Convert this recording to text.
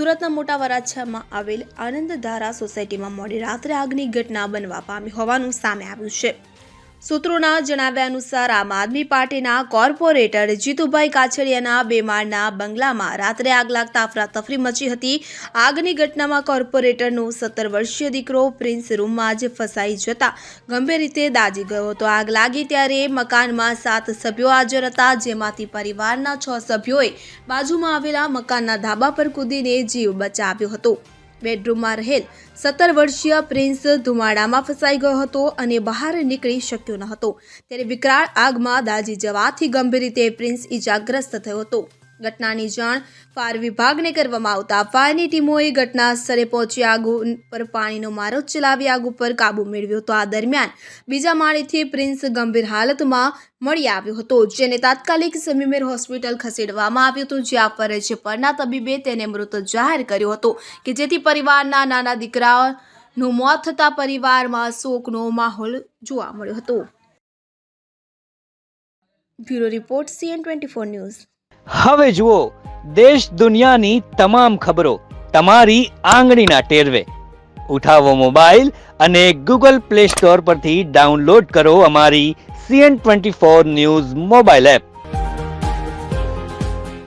સુરતના મોટા વરાછામાં આવેલ આનંદધારા સોસાયટીમાં મોડી રાત્રે આગની ઘટના બનવા પામી હોવાનું સામે આવ્યું છે। સૂત્રોના જણાવ્યા અનુસાર આમ આદમી પાર્ટીના કોર્પોરેટર જીતુભાઈ કાછડિયાના બે માળના બંગલામાં રાત્રે આગ લાગતા અફરાતફરી મચી હતી। આગની ઘટનામાં કોર્પોરેટરનો 17 વર્ષીય દીકરો પ્રિન્સ રૂમમાં જ ફસાઈ જતા ગંભીર રીતે દાઝી ગયો હતો। આગ લાગી ત્યારે મકાનમાં 7 સભ્યો હાજર હતા, જેમાંથી પરિવારના 6 સભ્યોએ બાજુમાં આવેલા મકાનના ધાબા પર કૂદીને જીવ બચાવ્યો હતો। બેડરૂમમાં રહેલ 17 વર્ષીય પ્રિન્સ ધુમાડામાં ફસાઈ ગયો હતો અને બહાર નીકળી શક્યો ન હતો। ત્યારે વિકરાળ આગમાં દાઝી જવાથી ગંભીર રીતે પ્રિન્સ ઇજાગ્રસ્ત થયો હતો। ઘટનાની જાણ ફાયર વિભાગને કરવામાં આવતા ફાયરની ટીમોએ ઘટના સ્થળે પહોંચી આગ પર પાણીનો મારો ચલાવી આગ ઉપર કાબુ મેળવ્યો હતો। આ દરમિયાન બીજા માળેથી પ્રિન્સ ગંભીર હાલતમાં મળી આવ્યો હતો, જેને તાત્કાલિક સમીમેર હોસ્પિટલ ખસેડવામાં આવ્યો હતો, જ્યાં ફરજ પરના તબીબે તેને મૃત જાહેર કર્યો હતો કે જેથી પરિવારના નાના દીકરાનું મોત થતાં પરિવારમાં શોકનો માહોલ જોવા મળ્યો હતો। Bureau report CN24 news. હવે જુઓ દેશ દુનિયાની તમામ ખબરો તમારી આંગળીના ટેરવે। ઉઠાવો મોબાઈલ અને Google Play Store પરથી ડાઉનલોડ કરો અમારી CN24 ન્યૂઝ મોબાઈલ એપ।